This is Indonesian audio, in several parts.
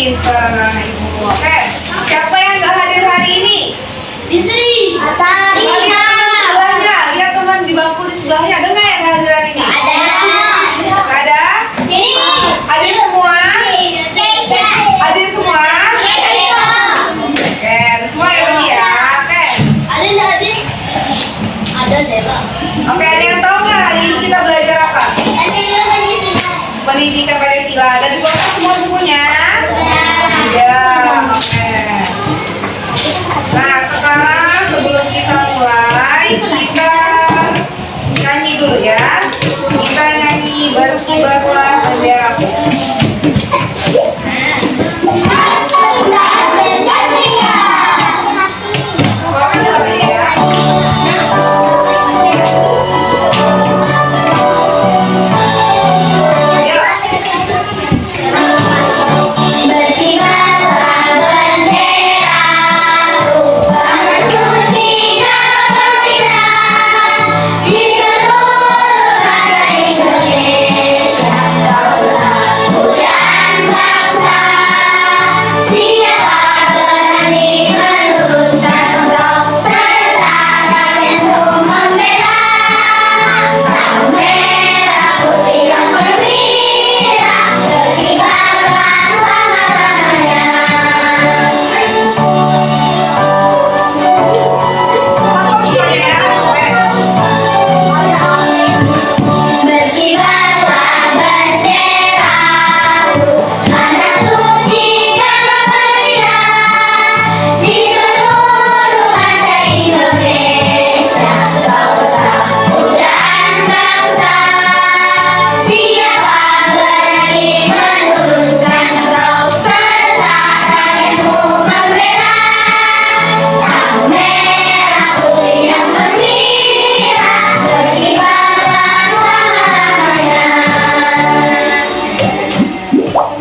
pinter anak ibu. Oke, siapa yang nggak hadir hari ini? Bisri. Lihat sebelahnya, lihat teman di bangku di sebelahnya. Ada nggak yang nggak hadir hari ini? Ada. Nggak ada? Hadir semua? Hadir semua? Oke, semua ya Budi ya. Oke. Ada nggak hadir? Ada deh Pak. Oke, ada yang tahu nggak hari ini kita belajar apa? Pendidikan Pancasila. Ada di kotak semua bukunya? Ya, oke. Nah, sekarang sebelum kita mulai, kita nyanyi dulu ya. Kita nyanyi berkibarlah benderaku.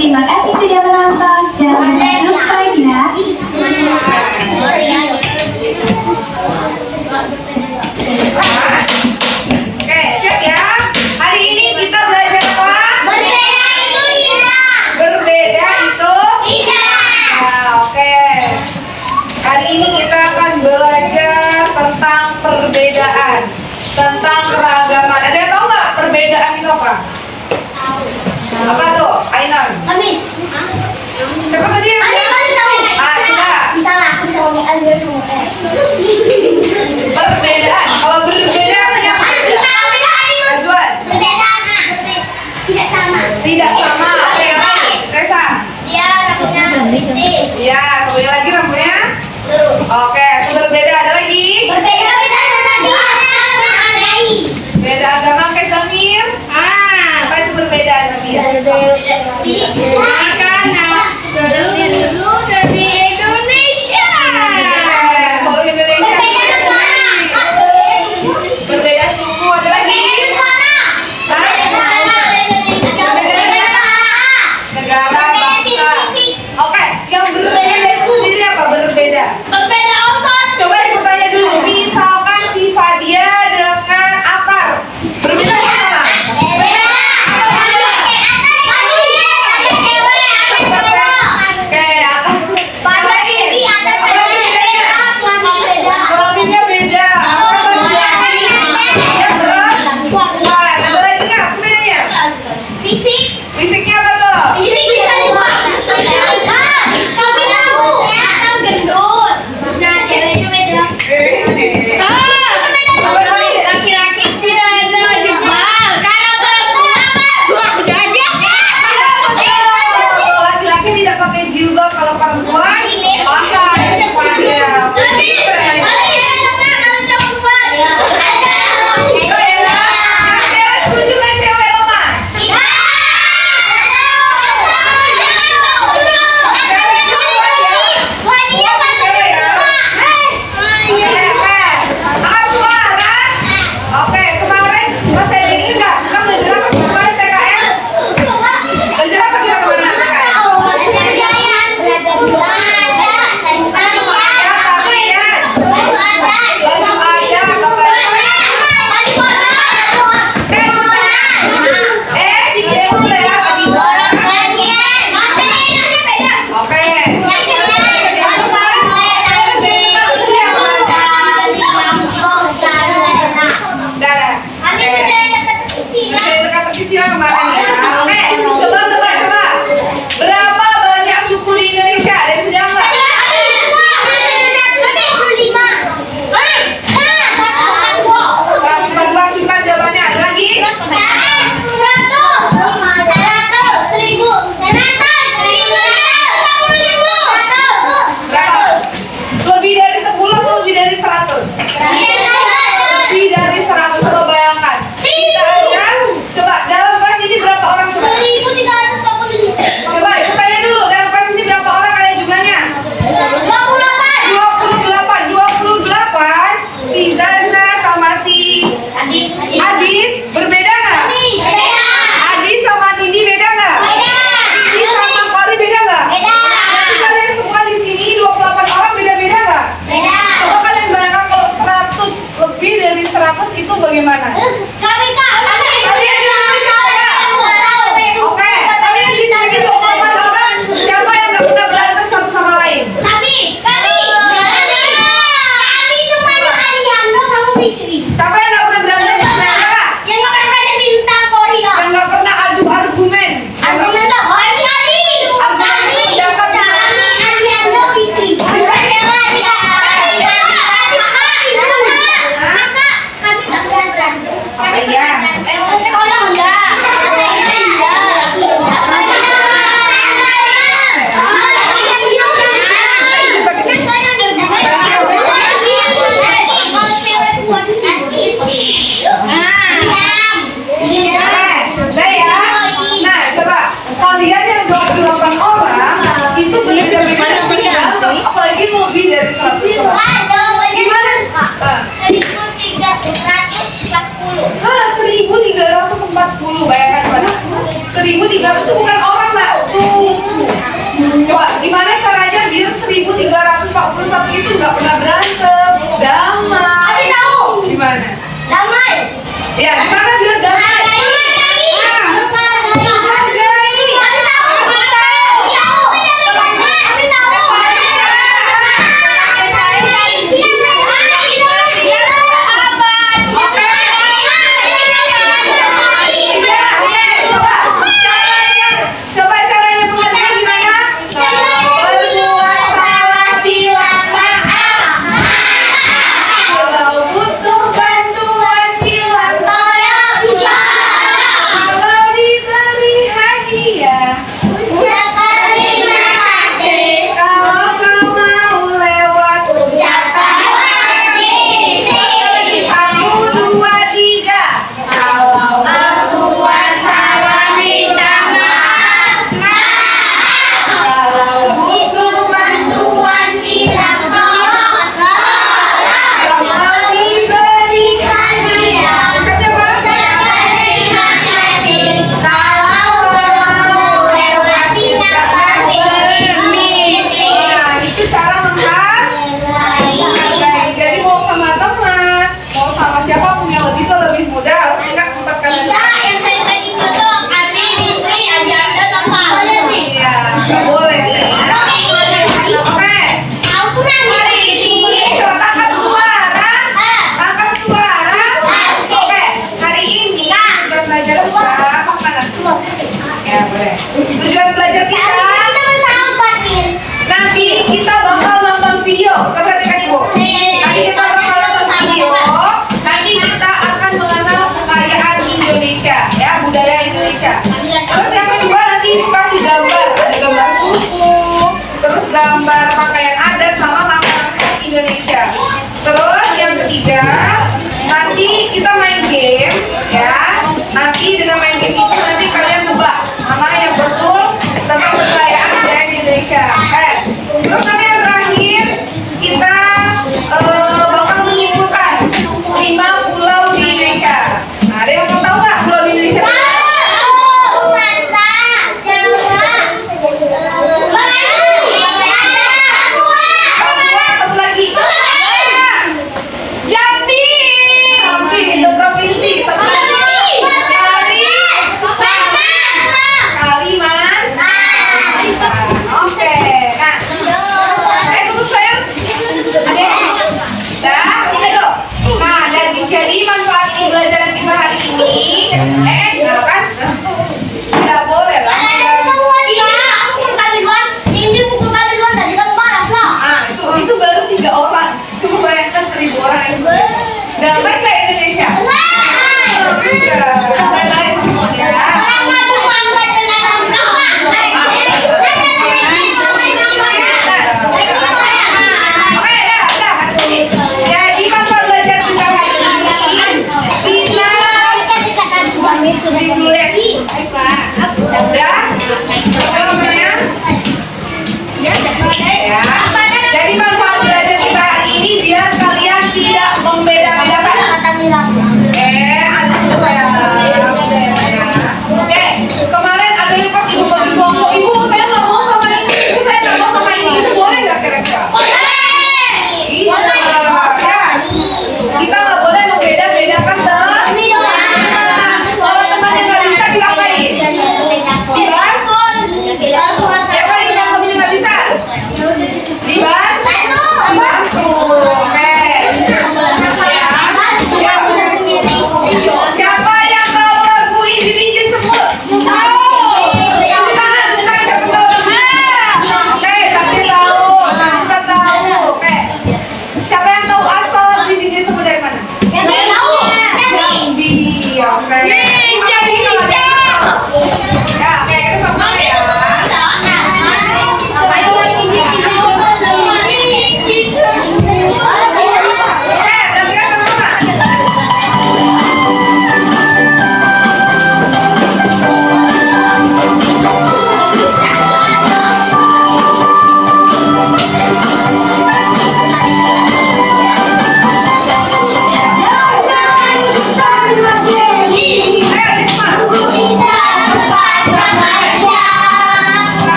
Terima kasih sudah menonton. Jangan lupa subscribe ya. Oke, siap ya. Hari ini kita belajar apa? Berbeda itu Nah, oke. Hari ini kita akan belajar tentang perbedaan, tentang keragaman. Ada yang tahu nggak perbedaan itu apa? Apa tuh? Ainan. Siapa tadi yang perbedaan. Kalau berbeda apa yang beda? Najwan. Tidak sama. Oke, lagi. Tessa. Iya, satunya lagi rambutnya. Oke, berbeda ada lagi. Beda agama kayak Zamir. Apa itu perbedaan Zamir? Makanan seluruh dari Indonesia. Seluruh Indonesia. Berbeda suku ada lagi. Negara, bangsa. Oke, yang berbeda itu sendiri apa berbeda? Coba ibu tanya dulu. Misalkan si Fadia dengan Atar berbeda apa sama? Oke, Atar lagi. Kelaminnya beda. Ada lagi nggak bedanya? Fisiknya apa tuh? Laki-laki tidak pakai jilbab, kalau perempuan pakai. Cewek setuju nggak cewek lemah? Oke, kemarin masih ada yang ingat nggak? Kita belajar apa sih kemarin PKN? Belajar apa kita kemarin PKN? Mungkin lebih dari 100 orang. Gimana? Ah. 1340. 1340, bayangkan mana? 1300 itu bukan orang lah, suku. Coba, gimana caranya biar 1341 itu nggak pernah berantem, damai? Tapi tahu. Gimana? Damai. Ya, gimana biar damai? Coba caranya pengertian gimana? Berbuat salah bilang maaf. Kalau butuh bantuan bilang tolong. Kalau diberi hadiah, Terima kasih. kalau kau mau lewat Ucapkan permisi. 1, 2, 3. Kalau Berbuat salah minta maaf. kalau butuh Bantuan bilang tolong. kalau diberi Hadiah. ucapnya apa? Terima kasih. Kalau mau lewat bilang permisi. Nah, itu cara menghargai. Jadi mau sama teman, mau sama siapapun yang lebih tua lebih muda harus ingat 4 kali. Yang saya tadi itu kasih misi ajar dan apa? Iya, nggak boleh. Oke. Aku Hari ini coba angkat suara. Angkat suara. Oke. Hari ini kita belajar bersama mana? Ya boleh. Tujuan belajar kita. Nanti kita bakal nonton video. Coba perhatikan ibu. Nanti kita bakal nonton video. Nanti kita akan mengenal kekayaan Indonesia, ya budaya Indonesia. Terus yang kedua nanti ibu kasih gambar, ada gambar suku, terus gambar pakaian adat sama makanan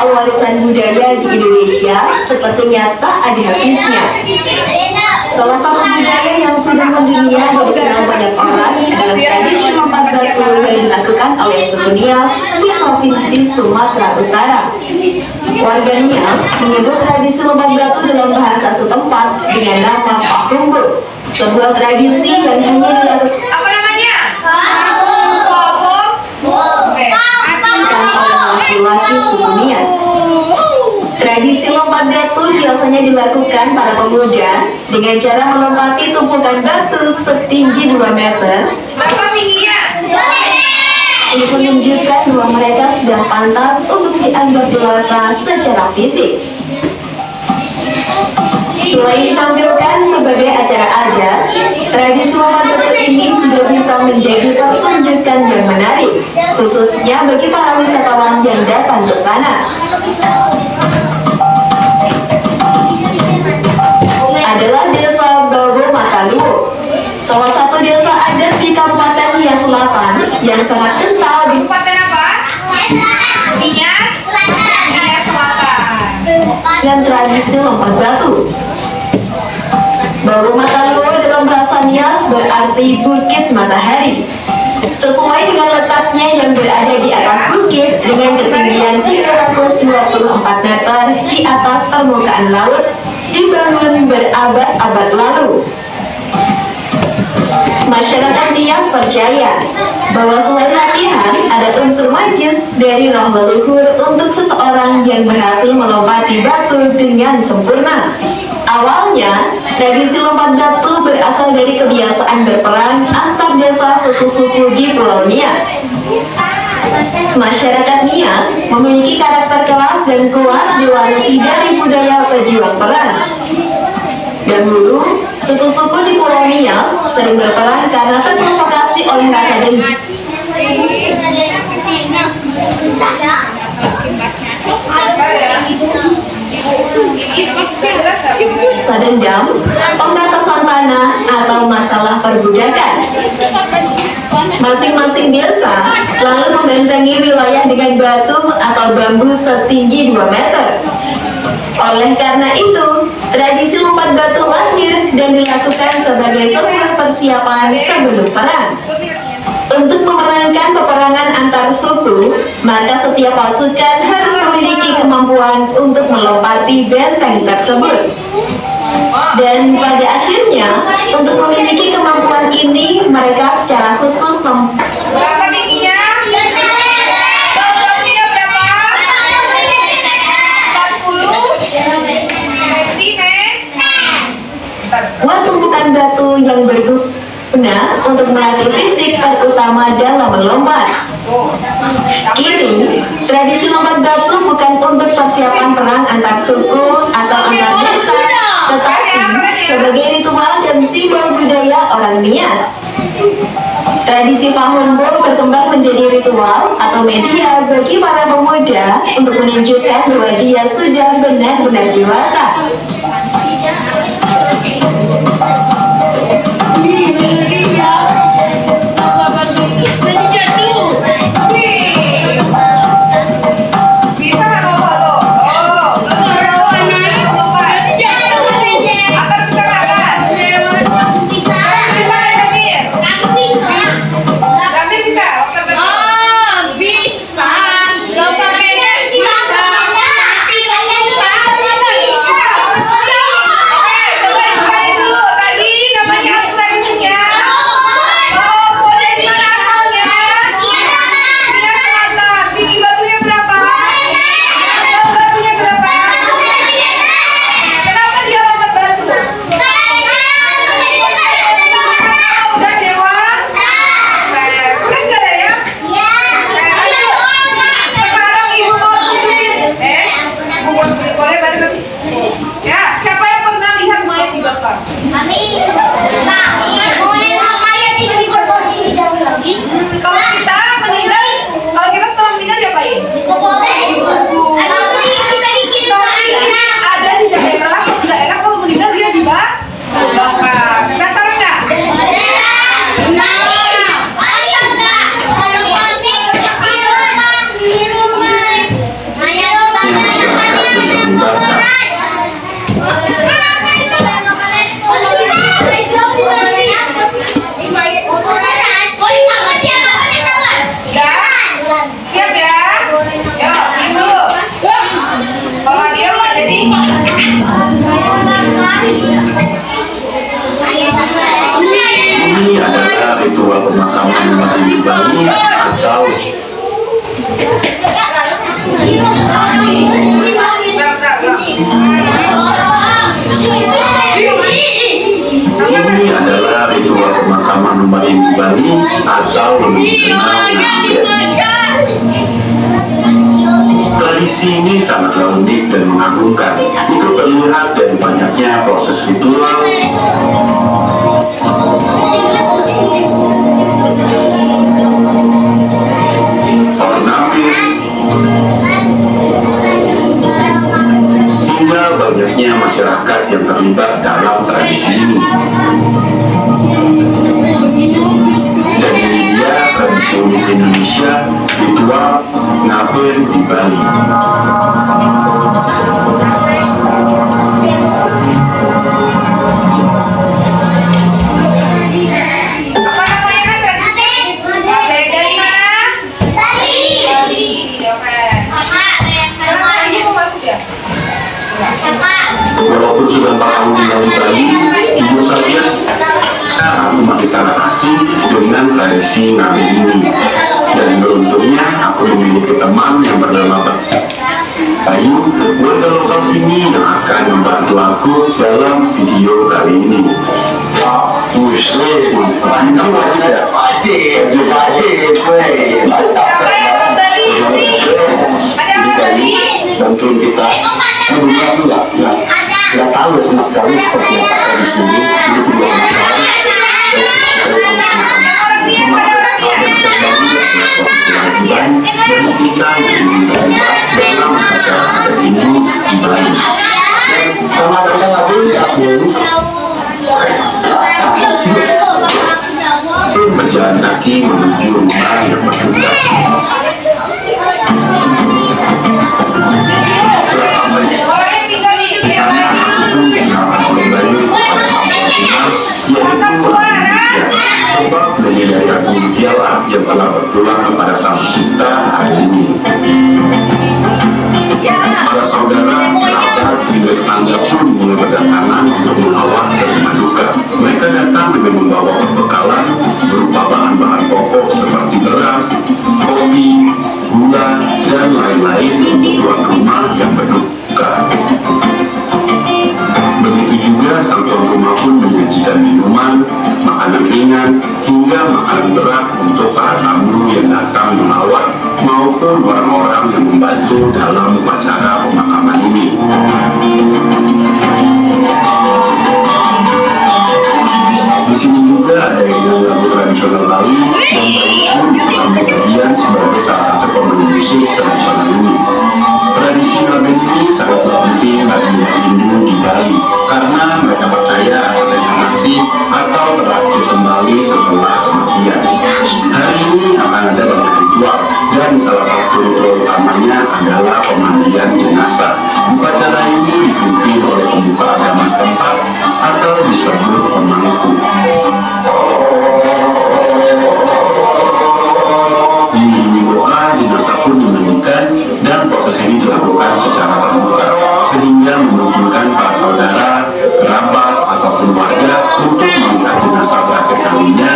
soal warisan budaya di Indonesia sepertinya tak ada habisnya. Salah satu budaya yang sudah mendunia dan dikenal banyak orang adalah tradisi lompat batu yang dilakukan oleh suku Nias di Provinsi Sumatera Utara. Warga Nias menyebut tradisi lompat batu dalam bahasa setempat dengan nama Pakumbu, sebuah tradisi yang hanya dilakukan Apa namanya? Pakum. Oke. oleh laki-laki suku Nias. Tradisi lompat batu biasanya dilakukan para pemuda dengan cara melompati tumpukan batu setinggi 2 meter Berapa tingginya? untuk menunjukkan bahwa mereka sudah pantas untuk dianggap dewasa secara fisik. Selain ditampilkan sebagai acara adat, tradisi lompat batu ini juga bisa menjadi pertunjukan yang menarik, khususnya bagi para wisatawan yang datang ke sana. Adalah desa Bawo Mataluo, salah satu desa adat di Kabupaten Nias Selatan yang sangat kental di Kabupaten apa? Nias. Nias Selatan. dan tradisi lompat batu. Bawo Mataluo dalam bahasa Nias berarti Bukit Matahari. Sesuai dengan letaknya yang berada di atas bukit dengan ketinggian 324 meter di atas permukaan laut, dibangun berabad-abad lalu. Masyarakat Nias percaya bahwa selain latihan, ada unsur magis dari roh leluhur untuk seseorang yang berhasil melompati batu dengan sempurna. Awalnya, tradisi lompat batu berasal dari kebiasaan berperang antar desa suku-suku di Pulau Nias. Masyarakat Nias memiliki karakter keras dan kuat diwarisi dari budaya pejuang perang. Dahulu, suku-suku di Pulau Nias sering berperang karena terprovokasi oleh rasa dendam pembatasan tanah, atau masalah perbudakan. Masing-masing desa lalu membentengi wilayah dengan batu atau bambu setinggi 2 meter. Oleh karena itu, tradisi lompat batu lahir dan dilakukan sebagai sebuah persiapan sebelum perang. Untuk memenangkan peperangan antar suku, maka setiap pasukan harus memiliki kemampuan untuk melompati benteng tersebut. Dan pada akhirnya, untuk memiliki kemampuan ini, mereka secara khusus Berapa tingginya? Tingginya berapa? 40 cm. membuat tumpukan batu yang berguna untuk melatih fisik terutama dalam melompat. Kini, tradisi lompat batu bukan untuk persiapan perang antar suku atau antar desa, tetapi sebagai ritual dan simbol budaya orang Nias. Tradisi Pahumbo berkembang menjadi ritual atau media bagi para pemuda untuk menunjukkan bahwa dia sudah benar-benar dewasa. Bisa nggak mau foto? Oh, Akar bisa nggak kan? Bisa nggak Jamir? Jamir bisa? Akar bisa. Ini adalah ritual pemakaman mati di Bali atau ini adalah ritual pemakaman umat di Bali atau lebih dikenal ngaben. Tradisi ini sangatlah unik dan mengagumkan. Itu terlihat dari banyaknya proses ritual, ornamen, hingga banyaknya masyarakat yang terlibat dalam tradisi ini. Dan ini dia tradisi unik Indonesia, ritual ngaben di Bali. Apa namanya kan tradisi? Ngaben dari mana? Bali. Oke. Karena ini mau masuk ya? Walaupun sudah 4 tahun tinggal di Bali, jujur saja aku masih sangat asing dengan tradisi ngaben ini. Dan beruntungnya aku memiliki teman yang bernama Bayu, warga lokal sini yang akan membantu aku dalam video kali ini. Mantap ya? Wajib, mantap. Siapa yang mau Bali di sini? Ada yang mau Bali? Bantuin kita. Aku nggak tahu sama sekali seperti apa di sini. Ini kedua masalah. Kewajiban bagi kita untuk terlibat dalam acara adat ini di Bali. Selamat datang lagi, aku berjalan kaki menuju rumah yang berduka. Setelah sampai Orang yang tinggal di di sana, aku pun dikenalkan oleh Bayu kepada sang penghina, yaitu sebab dari Agung Tiala yang telah berpulang kepada Sang Pencipta hari ini. Para saudara, kerabat, hingga tetangga pun mulai berdatangan untuk mengawal ke rumah duka. Mereka datang dengan membawa perbekalan berupa bahan-bahan pokok seperti beras, kopi, gula, dan lain-lain untuk tuan rumah yang berduka. Begitu juga sang tuan rumah pun menyajikan minuman, makanan ringan, hingga makanan berat untuk para tamu yang datang melawat maupun orang-orang yang membantu dalam upacara pemakaman ini. Di sini juga ada yang lagu tradisional Bali dan Bayu pun mengambil bagian sebagai salah satu pemain musik tradisional ini. Tradisi ngaben ini sangatlah penting bagi umat Hindu di Bali karena mereka percaya adanya nasib atau terakhir kembali setelah kematian. Hari ini akan ada banyak ritual dan salah satu ritual utamanya adalah pemandian jenazah. Upacara ini dipimpin oleh pemuka agama setempat atau disebut pemangku. Diiringi doa, jenazah pun dimandikan dan proses ini dilakukan secara terbuka sehingga memungkinkan para saudara, kerabat, ataupun warga untuk melihat jenazah terakhir kalinya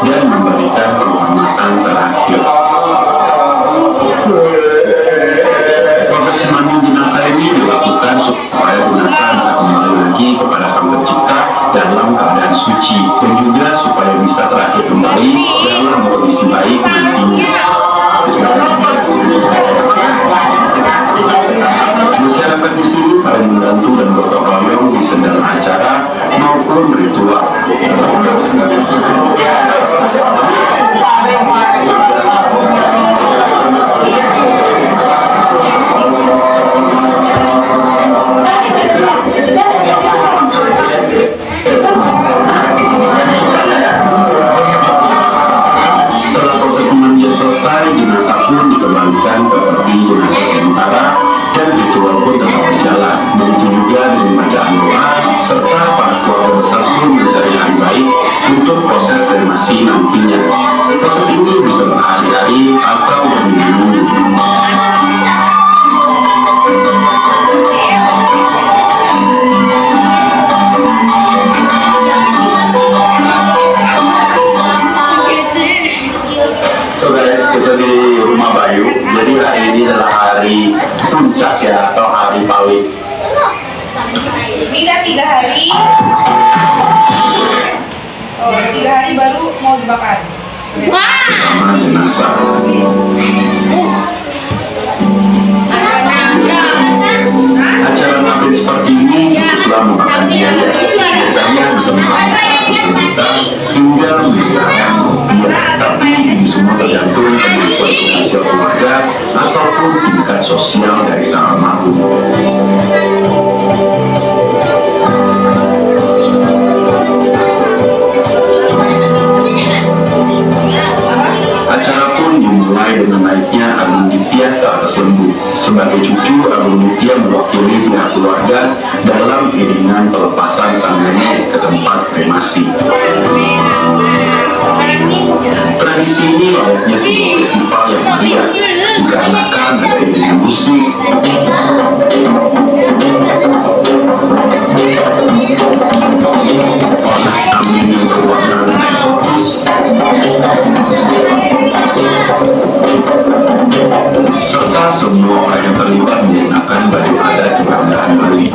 dan memberikan penghormatan terakhir. Proses mandi jenazah ini dilakukan supaya jenazah bisa kembali lagi kepada Sang Pencipta dalam keadaan suci dan juga supaya bisa terakhir kembali dalam kondisi baik nantinya. hari puncak ya, atau hari paling. Ini udah 3 hari. Oh, 3 hari baru mau dibakar. Bersama jenazah. Acara makin seperti ini cukuplah memakan biaya. Biasanya bisa menghabiskan 100 juta hingga miliaran rupiah. Tapi ini semua tergantung kemampuan finansial keluarga ataupun tingkat sosial dari sang almarhum. Acara pun dimulai dengan naiknya Agung Ditya ke atas lembu. Sebagai cucu, Agung Ditya mewakili pihak keluarga dalam iringan pelepasan sang nenek ke tempat kremasi. Tradisi ini layaknya sebuah festival yang meriah, dikarenakan ada iringan musik, warna angin yang berwarna eksotis, serta semua orang yang terlibat menggunakan baju adat kebanggaan Bali.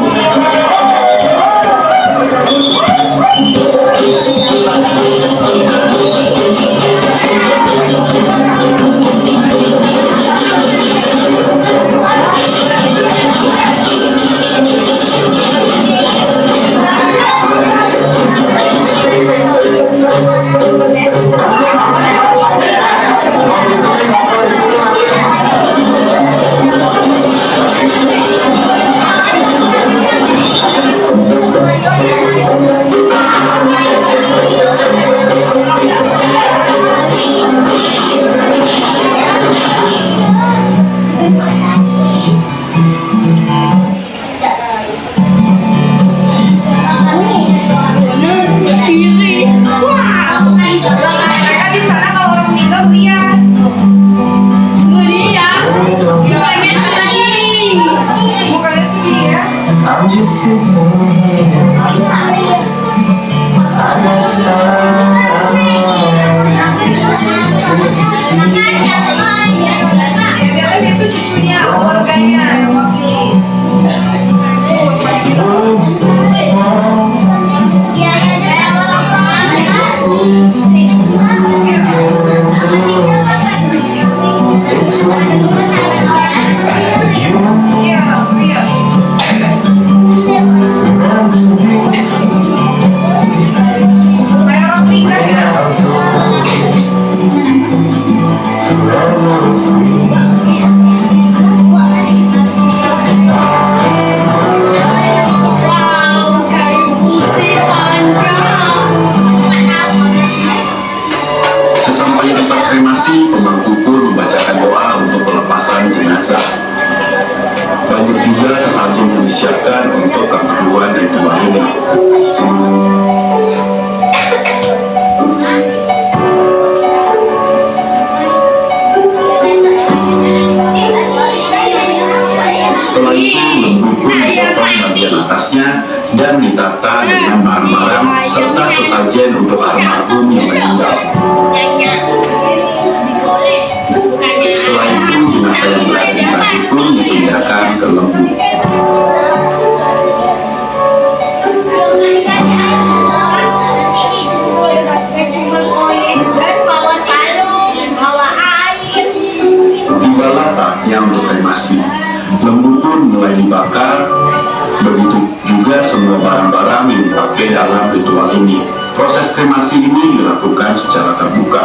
Mereka di sana kalau orang meninggal lihat. Mau kalian sedih ya? I'm just sitting here. I got time. It's good to see. Ya, lihat itu cucunya, keluarganya yang wakili. The world's still small. It's good to be together. It's good you and me Iya, iya. meant to be. Kayak orang meninggal ya. Forever free. Sesampai di tempat kremasi, pemangku pun membacakan doa untuk pelepasan jenazah. Banyak juga sesajen yang disiapkan untuk keperluan ritual ini. Setelah itu, lembu pun dipotong bagian atasnya dan ditata dengan barang-barang serta sesajen untuk almarhum yang meninggal. Setelah itu, jenazah yang berada di kaki pun dipindahkan ke lembu. Tibalah saatnya untuk kremasi. Lembu pun mulai dibakar, begitu juga semua barang-barang yang dipakai dalam ritual ini. Proses kremasi ini dilakukan secara terbuka.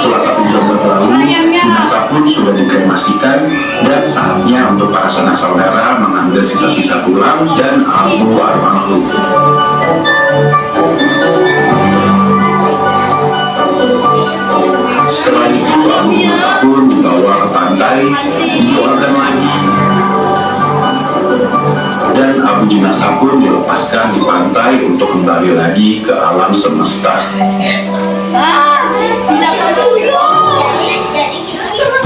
Setelah 1 jam berlalu, jenazah pun sudah dikremasikan dan saatnya untuk para sanak saudara mengambil sisa-sisa tulang dan abu almarhum. Setelah itu, abu jenazah pun dibawa ke pantai, dikeluarkan lagi. Pelaku jenazah pun dilepaskan di pantai untuk kembali lagi ke alam semesta. Tidak peduli. Jadi gitu.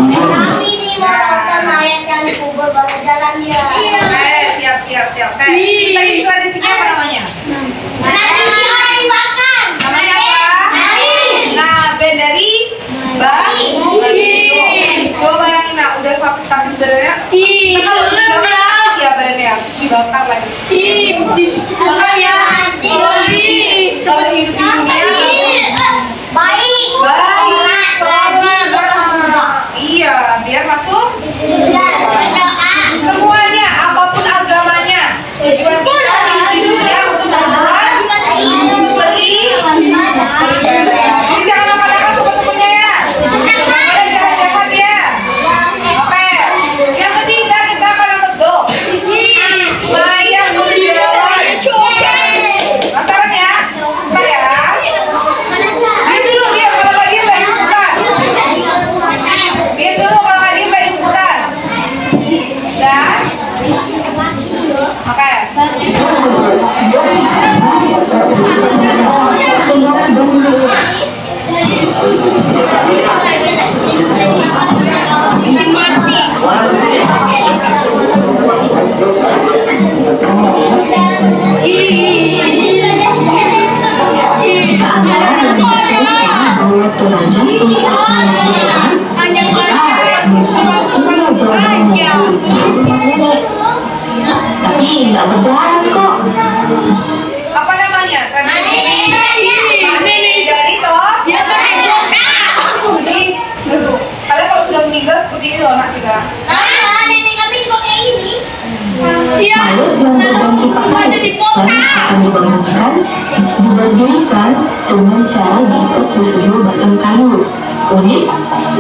Kami nih mau nonton mayat yang dikubur baru jalan dia. Siap. Tadi tradisinya apa namanya? Tradisi orang dibakar. Namanya apa? Nah, band dari Bang. Coba bayangin, nah, udah sakit badannya. Ya badannya dibakar lagi. Makanya kalau hidup di dunia Baik. iya, biar masuk Sudah berdoa. semuanya, apapun agamanya. Tujuan kita di dunia untuk berbuat, untuk beribadah. Jadi jangan nakal-nakal sama temennya ya. Ada jahat-jahat ya. Oke. Yang ketiga kita akan angkat do. Mayat berjalan. Pasaran ya. Bentar ya. Diam dulu, diam. Kalau nggak diam, baik bukan. Diam dulu, kalau nggak diam, baik bukan. Dan oke. Jika Anda mempercayai bahwa Toraja tidak menentukan, itulah jawabannya itu nenek. Tapi nggak berjalan kok. Apa namanya? Tradisi dari toh. Kalian kalau sudah meninggal seperti ini loh nak kita. Nenek kami kok kayak ini. Mayat yang berganti pakaian dan akan dibangunkan, diberdirikan dengan cara diikat di sebuah batang kayu. Unik?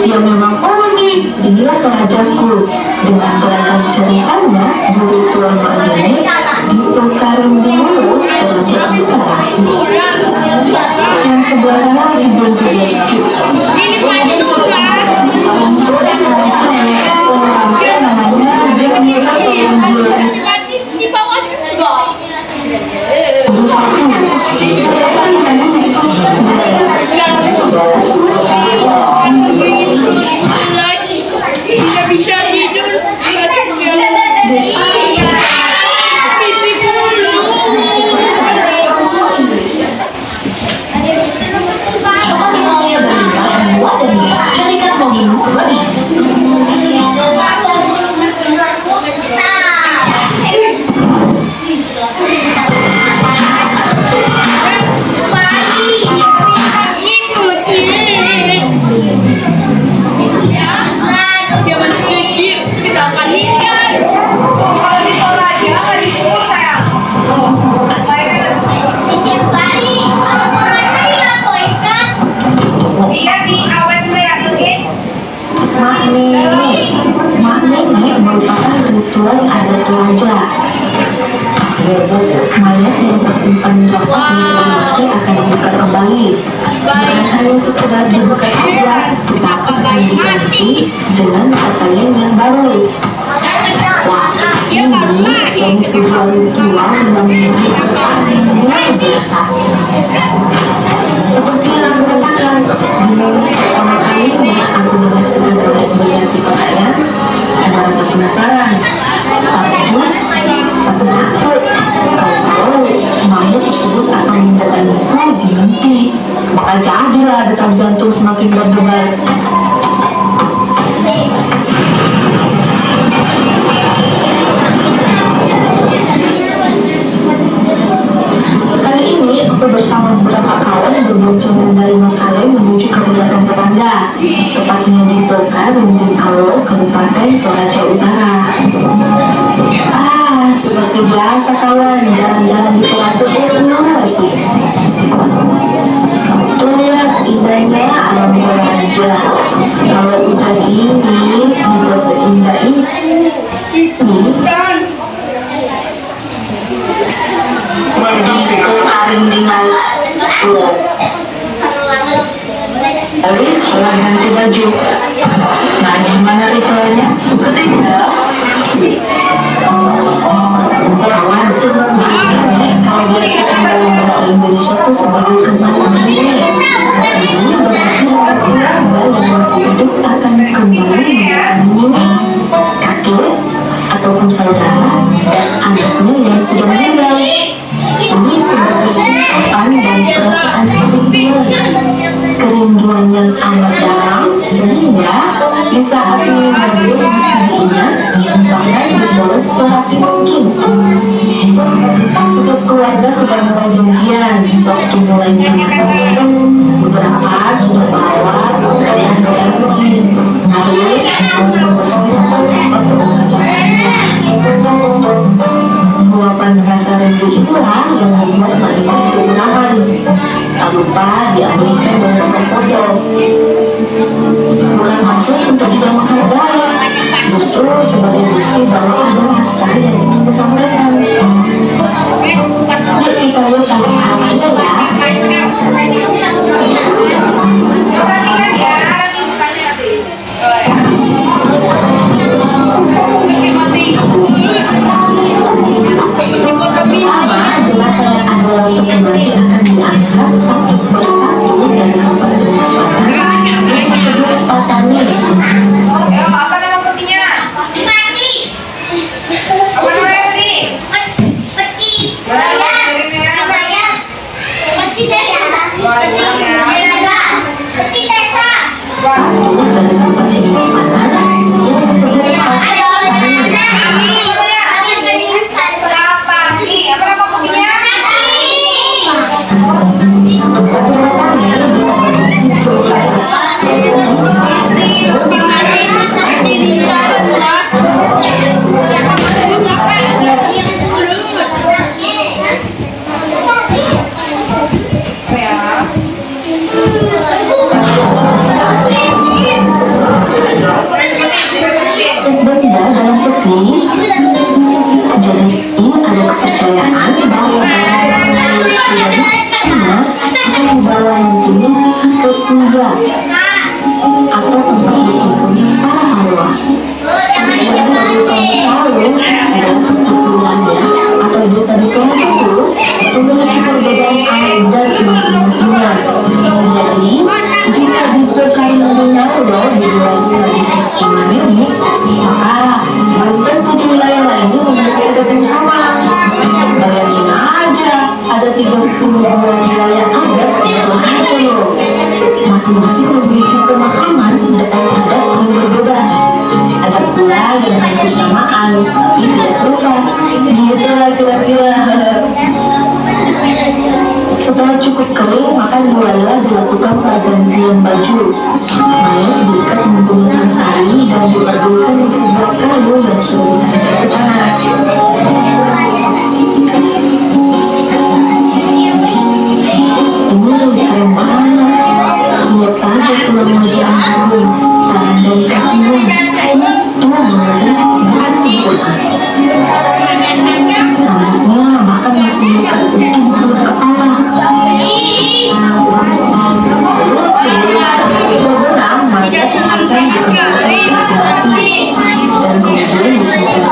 Ya memang unik. Inilah Torajaku. Dengan beragam ceritanya di ritual Mak Nenek di Pekaring Dimulu, Toraja Utara. Yang sebelah lagi belum terjadi. Di bawah juga. Tidak bisa tidur. Dia masih kecil, kita akan nikah. Tuh, kalau di Toraja nggak dikubur sayang. Tuh, mayatnya nggak dikubur. Dia di awet ya, oke? Mak Nenek merupakan ritual adat Toraja. Mayat yang tersimpan rapat di dalam mati akan dibuka kembali. Bukan hanya sekedar dibuka saja, tetapi akan diganti dengan pakaian yang baru. Wah, ini jadi sebuah ritual yang memiliki perasaan yang luar biasa. Seperti yang aku rasakan di momen pertama kalinya aku menyaksikan mayat berganti pakaian, ada rasa penasaran, takjub, tapi takut kalau mayat tersebut akan mendatangiku di mimpi. Maka jadilah detak jantung semakin berdebar. Kali ini aku bersama beberapa kawan berboncengan dari Makalle menuju kabupaten tetangga, tepatnya di Poka, Rinting Alo, Kabupaten Toraja Utara. Seperti biasa kawan, jalan-jalan di Toraja seru sih. Tuh lihat indahnya alam Toraja. Kalau udah gini, juga seindah ini. Lalu setelah ganti baju, nah gimana ritualnya? Ikutin ya. Indonesia tuh sebagai kembali nenek. Ini berarti seperti hamba yang masih hidup akan kembali mendatangi nenek, kakek, ataupun saudara dan anaknya yang sudah meninggal. Ini sebagai ungkapan dan perasaan kerinduan yang amat dalam, sehingga di saat mengambil bisa diingat bahkan dibalas sehati mungkin. Setiap keluarga sudah mulai janjian waktu mulai menyenangkan. Beberapa sudah bawa pakaian baru, sayur, mempersiapkan untuk luapan rasa rindu itulah yang membuat wanita itu nyaman. Tak lupa diabadikan dengan foto. Bukan maksud untuk tidak menghargai, justru sebagai bukti bahwa ada rasa yang ingin disampaikan. Yuk kita lihat tanggapannya ya. Perhatikan ya, nanti bukannya nanti. Oh ya. Pertama, jenazah yang adalah peti mati akan diangkat satu persatu dari tempat penyimpanan yang tersebut patahnya. Yo, apa nama petinya? Mati. Apa namanya tadi? Peti. Mana kirimnya? Peti desa. Wah, ulang ya. Peti desa. Wah. Satu dari tempat penyimpanan yang tersebut patahnya. Lapaki. Apa nama petinya? Satu batangnya bisa berisi 20 Apa ya? benda dalam peti. Jadi ini ada kepercayaan bahwa pribadi akan dibawa nantinya ke kubah atau tempat berkumpulnya para arwah. Yang perlu kamu tahu adalah setiap wilayah atau desa di Kenya itu memiliki perbedaan adat masing-masingnya. Jadi jika di Pekanbaru di luar tradisi iman nenek, maka belum tentu di wilayah lain memiliki adat yang sama. Bayangin aja, ada 32 wilayah adat yang aja loh. Masing-masing memiliki pemahaman dan adat yang berbeda. Ada pula yang hampir samaan, tapi tidak serupa. Gitulah kira-kira. Setelah cukup kering, maka mulailah dilakukan pergantian baju. Mayat diikat menggunakan tali dan dipadukan di sebuah kayu yang sudah ditancap ke tanah. Ini lebih keren banget. Lihat saja tulang wajah Agung, tangan dan kakinya. Tuh benar, bukan sempurna. Rambutnya bahkan masih dekat utuh dengan kepala. Lalu sebelum berbenam, mayat akan dikembalikan ke hati dan kemudian disimpan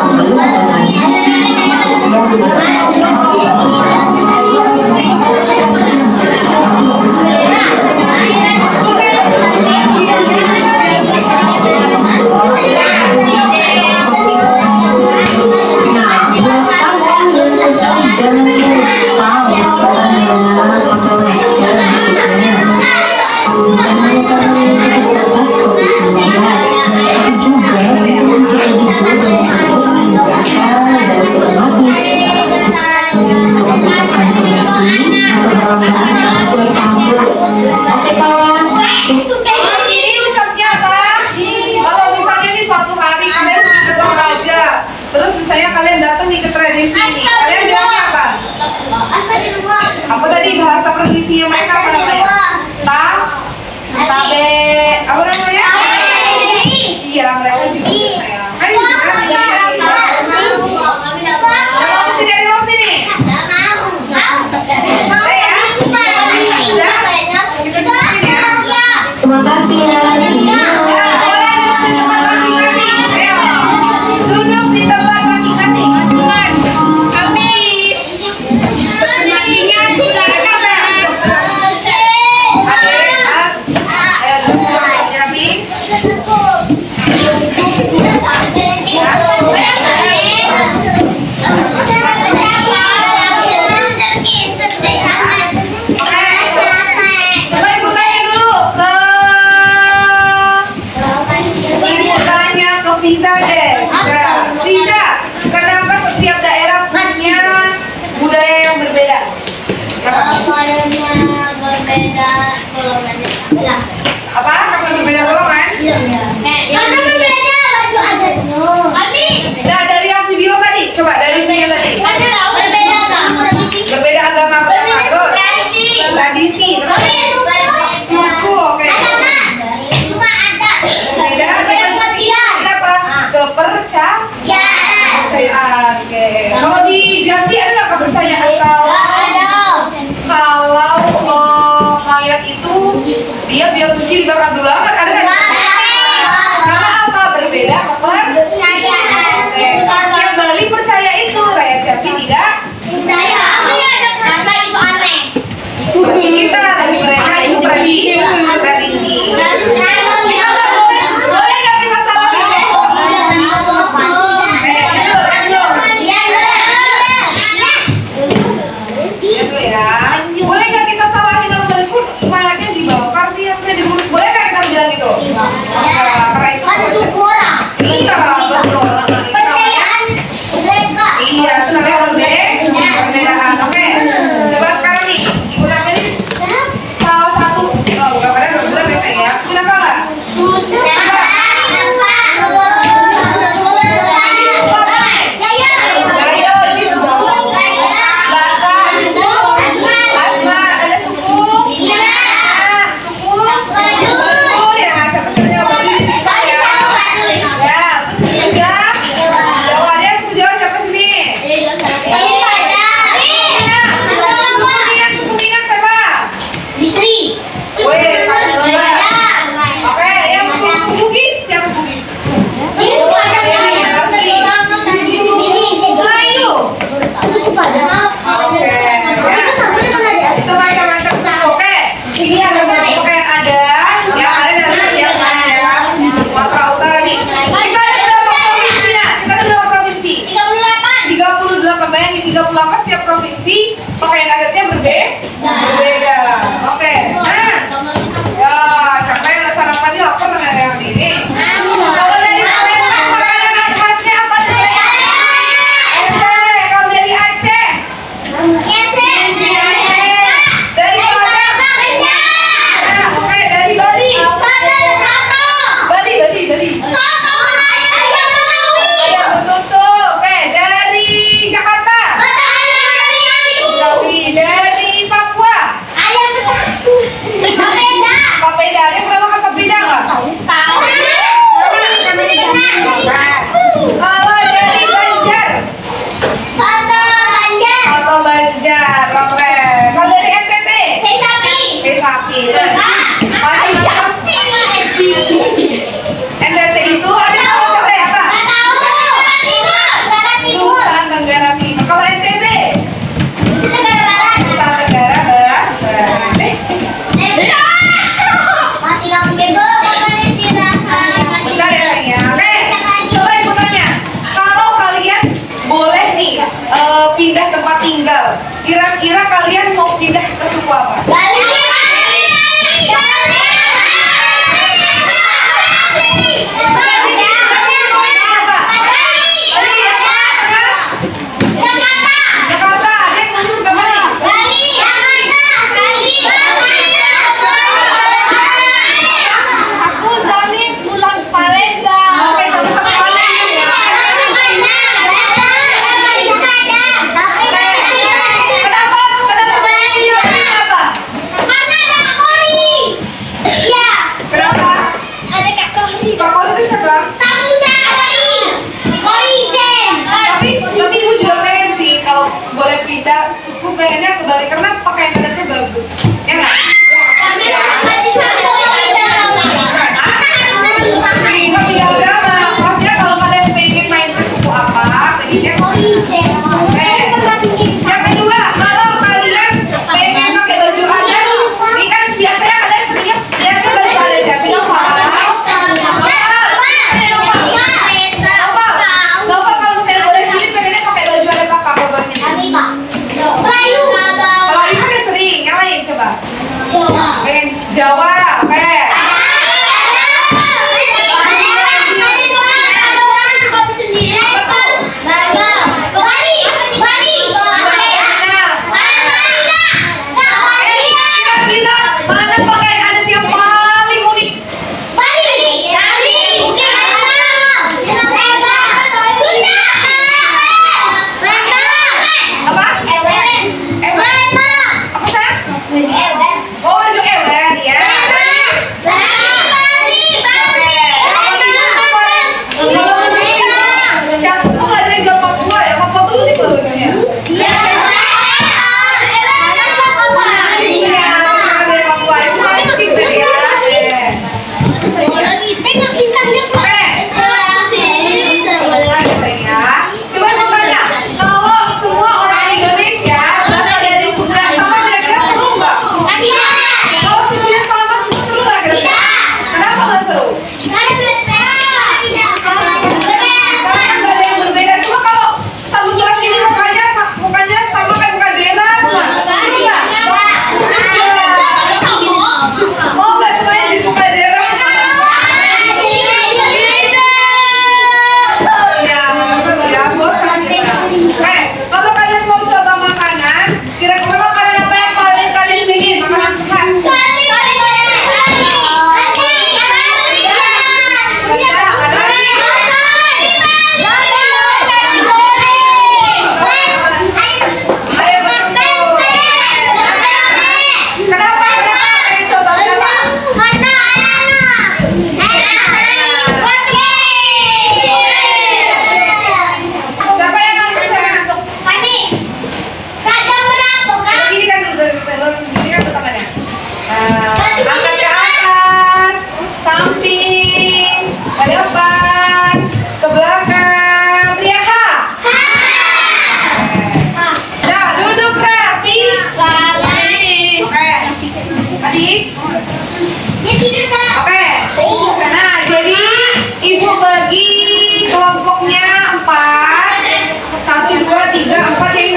dibakar dulu kan ada nggak? Karena apa? Berbeda kepercayaan. Yang Bali percaya itu, rakyat Jambi tidak. Bagi kita, bagi mereka itu tradisi. Boleh nggak kita salamin? Itu ya. Boleh nggak kita salamin kalau Bali pun mayatnya dibakar sih yang saya di mulut. Boleh nggak kita bilang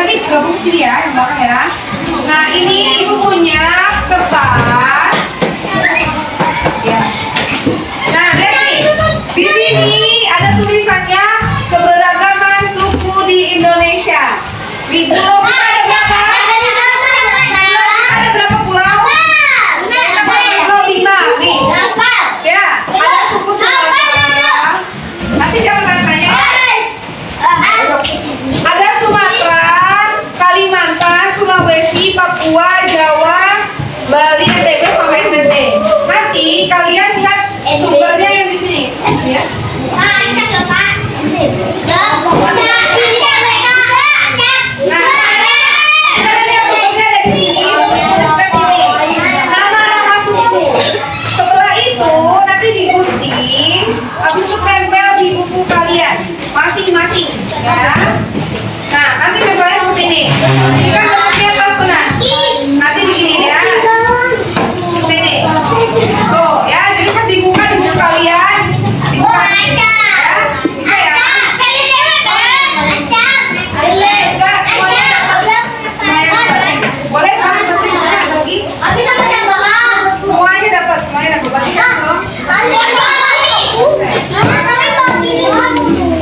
nanti gabung sini ya, yang belakang ya. Nah, ini ibu punya kertas. Ya. Nah, lihat nih. Di sini ada tulisannya keberagaman suku di Indonesia. Di pulau kita ada berapa? Ada berapa pulau? Pulau 5 nih. Ya, ada suku Sumatera. Nanti jangan tanya. Ada Sumatera, Kalimantan, Sulawesi, Papua, Jawa, Bali, NTB sampai NTT. Nanti kalian lihat sumbernya yang di sini. Ya. Kita lihat sumbernya ada di sini. Nama-nama suku. Setelah itu nanti digunting, habis itu tempel di buku kalian masing-masing, ya. Nah, nanti tempelnya seperti ini. Ini kan bentuknya tas tuh, nah. Nanti begini ya. Seperti ini. Tuh, ya. Jadi pas dibuka di buku kalian, dibuka di sini, ya. Bisa ya? Enggak, semuanya dapat. Semuanya dapat. Boleh kamu kasih lagi? Semuanya dapat, semuanya dapat. Bagi satu.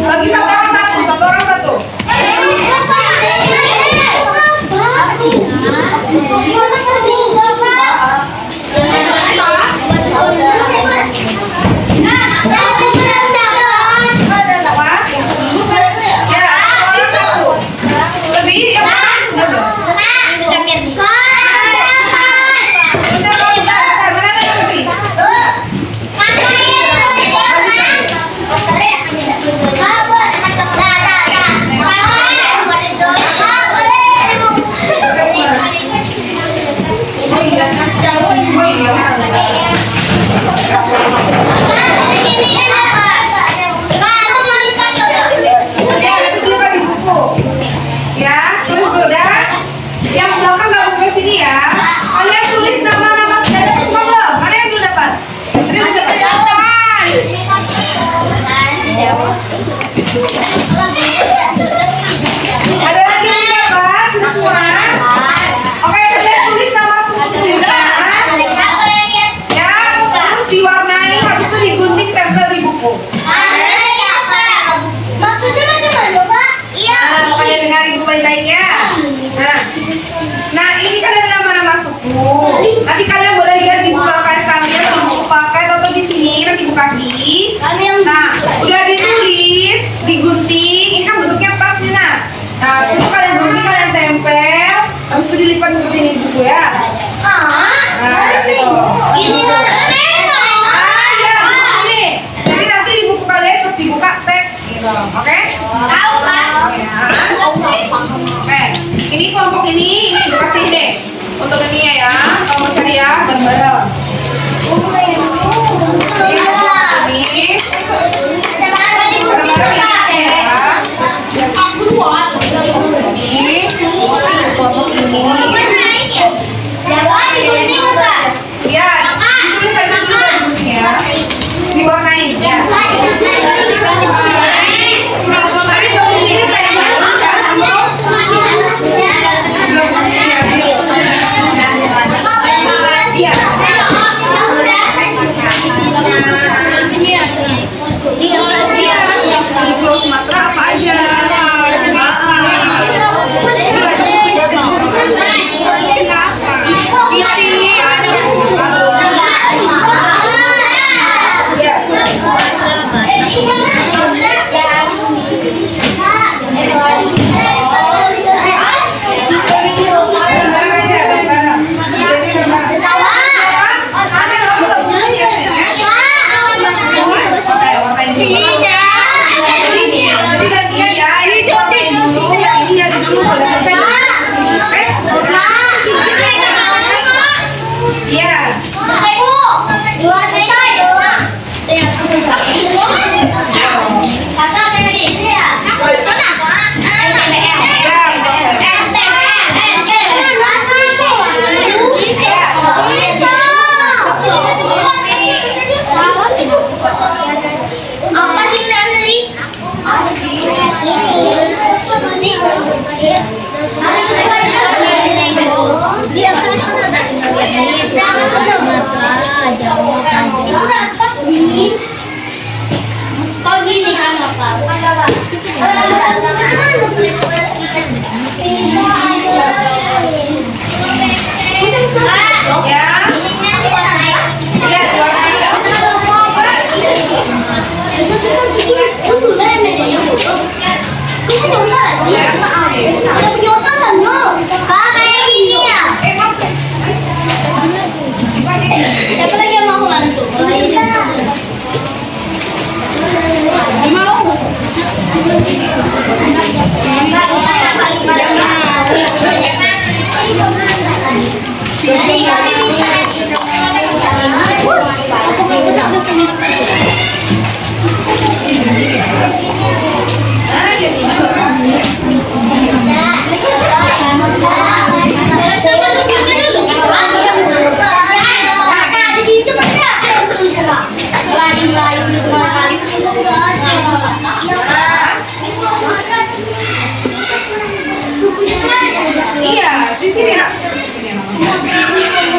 Bagi satu orang satu, satu orang satu. Apa? Ya, orang satu. Lebih yang mana? Bentar, mana ada yang lebih? Ya, itu juga di buku. Ya, terus udah. Yang belakang nggak buka sini ya. Kalian tulis nama-nama sudah semua belum? Mana yang belum dapat? Ini udah dapat. Ada lagi yang dapat? Sudah semua? Oke, kalian tulis nama suku-sukunya. Ya, terus diwarnai, habis itu digunting tempel di buku. Nah, makanya dengarin ibu baik-baik ya. Nah, ini kan ada nama-nama suku. Nanti kalian boleh lihat di buku LKS kalian, di buku paket atau di sini nanti ibu kasih. Nah, udah ditulis, digunting. Ini kan bentuknya tas nih, nah. Nah, itu kalian gunting, kalian tempel. Habis itu dilipat seperti ini di buku ya. Nah, gitu. Ya, begini. Jadi nanti di buku kalian terus dibuka tag gitu. Oke? Oke, ini kelompok ini ibu kasih deh untuk ininya ya. Kalau mau cari ya bareng-bareng. Ini kelompok ini. Kelompok ini. Ya, ditulis aja dulu dari bukunya ya. Diwarnai ya. Sumatera apa aja? Sumatera, Jawa, kalau gini kan Ya. Lihat warnanya. Siapa lagi yang mau bantu? Iya, di sini nak. Iya, nih.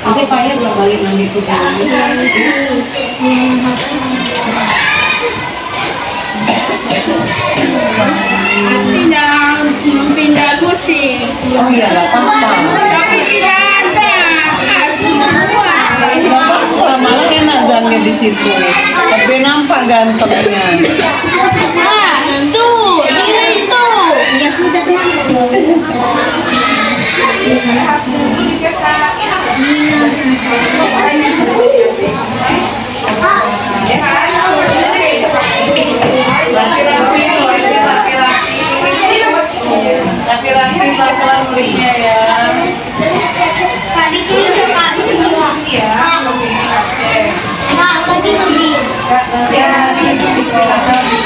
Nanti payah belum balik nanti itu kan. Artinya pindah musik, Oh iya nggak apa-apa. tapi tidak ada semua. Malah enak zannya di situ. Tapi nampak gantengnya. Nah, tuh, dengar itu. Ya sudah Laki-laki pelan-pelan belinya ya. Tadi tuh udah Pak di sini Pak. Nah, lagi pergi. Ya.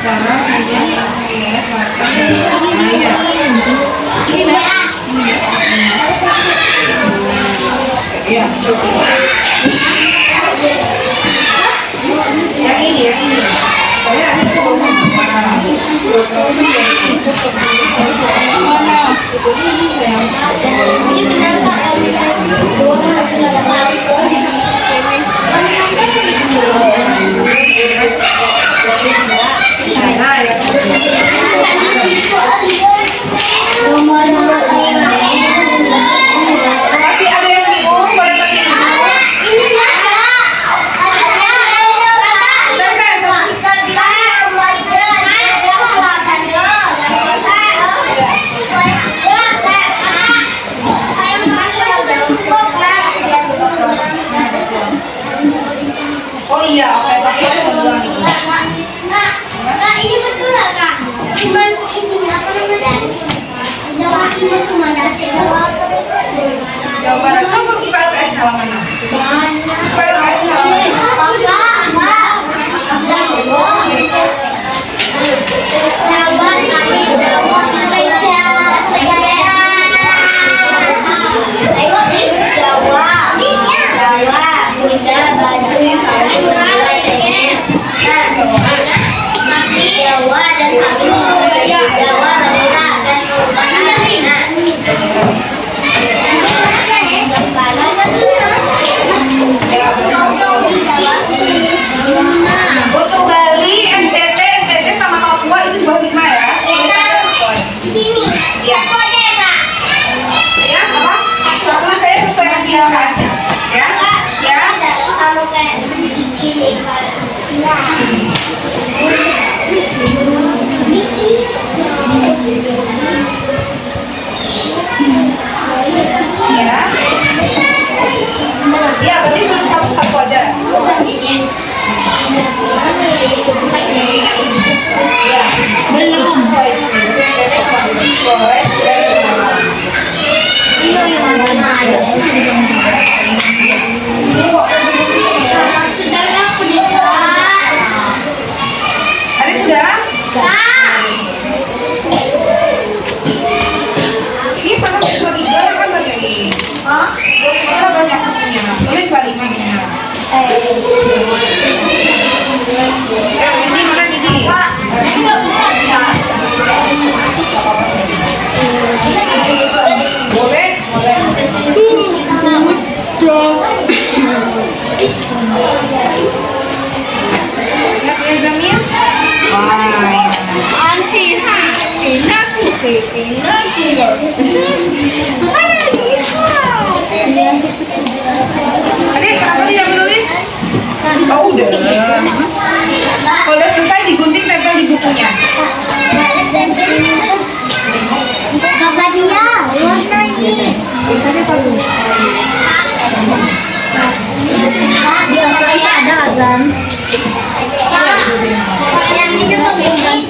Sekarang ya, matang. Nah, iya. Iya. Yang ini. Saya ada Ini benar Kak. Nah, ya. Masih ada yang bingung, boleh pakai dulu. Oh iya, oke, pakai dulu. Kak, ini betul nggak Kak? Cuman ini apa namanya? Jawa Timur cuma ada Jawa. Jawa Barat. Coba buka LKS halaman 6. Buka LKS halaman 6. Untuk Bali, NTT sama Papua itu di bawah 5 ya. Di sini. Iya. Aku aja ya Kak. Ya, apa? Satu saya sesuai yang dia kasih. Ya, ya. Kalau kayak gini. Ya. Ya, berarti baru satu-satu aja. Ya. Belum. Sudah aku di Kak. Ada sudah? Ini pernah siswa 3 kan banyak ini. Sekarang banyak satunya. Ini siswa 5 minimal. Ini mana Didi? Boleh? Lihat ya Zamir? Wah, ya. Anti ha, pinaku. Adik, kenapa tidak menulis? Oh, udah. Kalau udah selesai digunting tempel di bukunya. Bapak dia, warna ini. Dia bisa ada kan? Yang ini begini.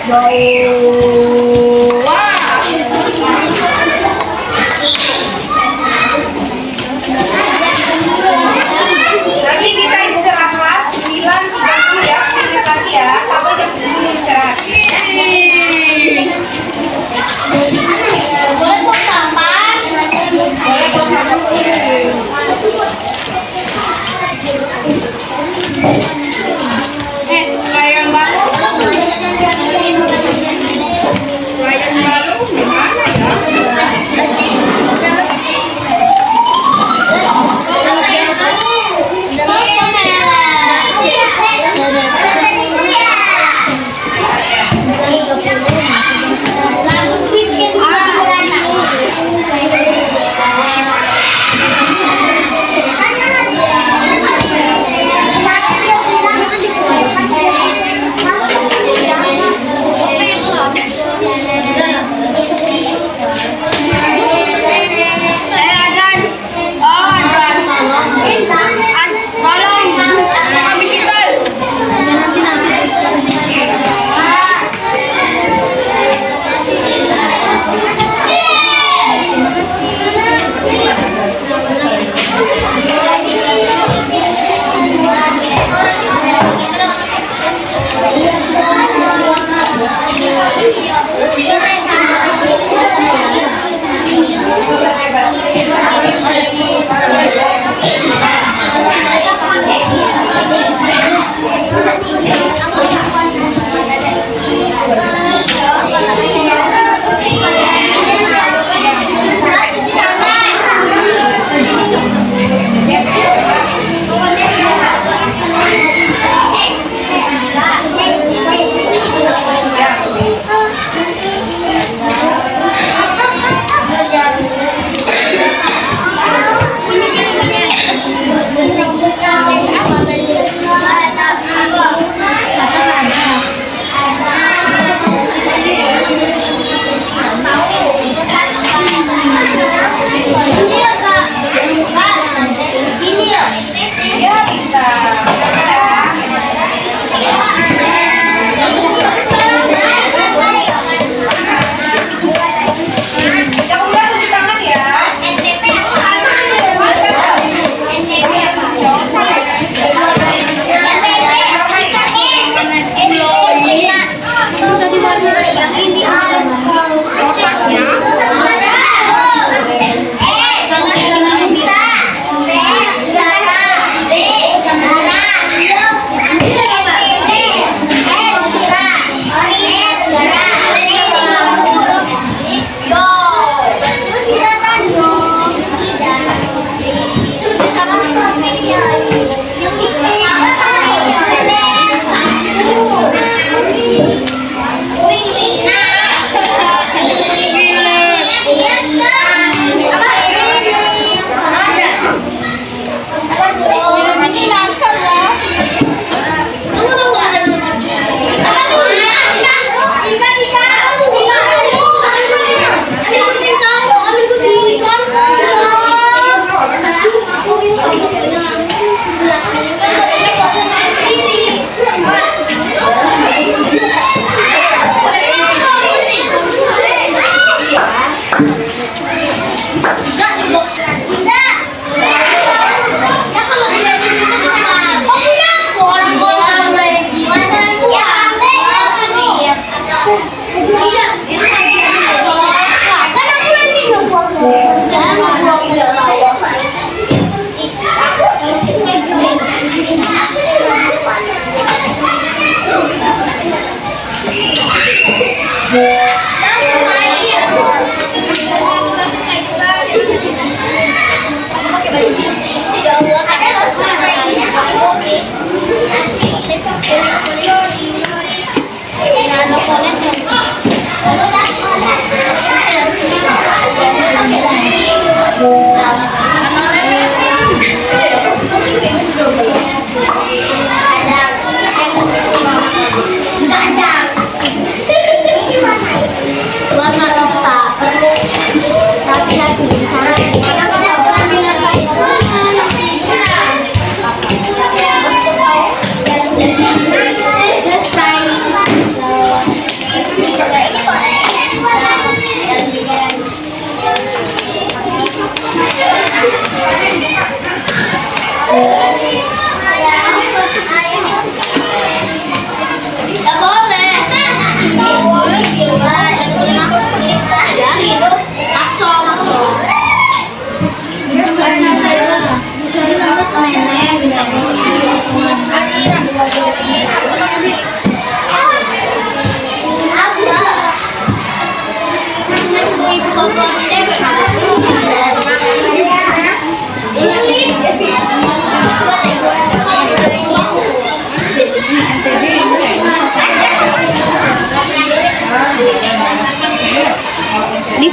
Nanti kita istirahat 9.30 ya, sedikit lagi ya, sampai jam 10 istirahat. Boleh buang sampah? Boleh buang sampah. Layang baru, layang baru gimana ya?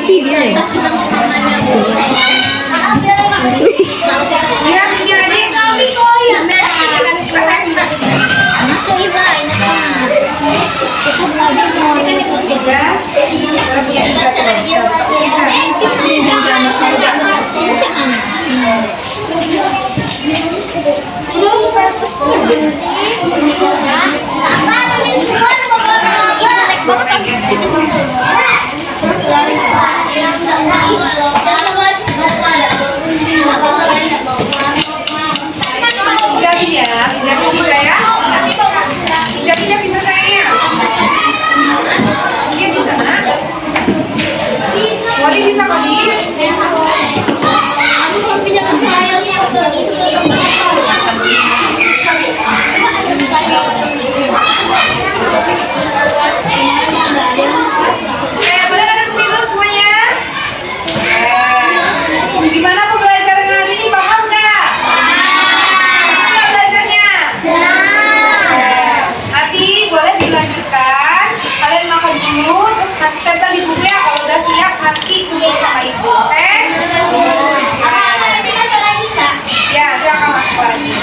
mati dia ya. Ya, bisa adik. Pinjamin ya, pinjamin bisa ya. Pinjaminnya bisa sayang. Iya bisa nak. Wali bisa kali. Boleh ada stimulus semuanya? Gimana pembelajaran hari ini, paham nggak? Paham nggak belajarnya? Nanti boleh dilanjutkan. Kalian makan dulu, terus nanti tempel di buku ya. Kalau udah siap nanti kumpul sama ibu, oke? Ya, saya akan masuk lagi.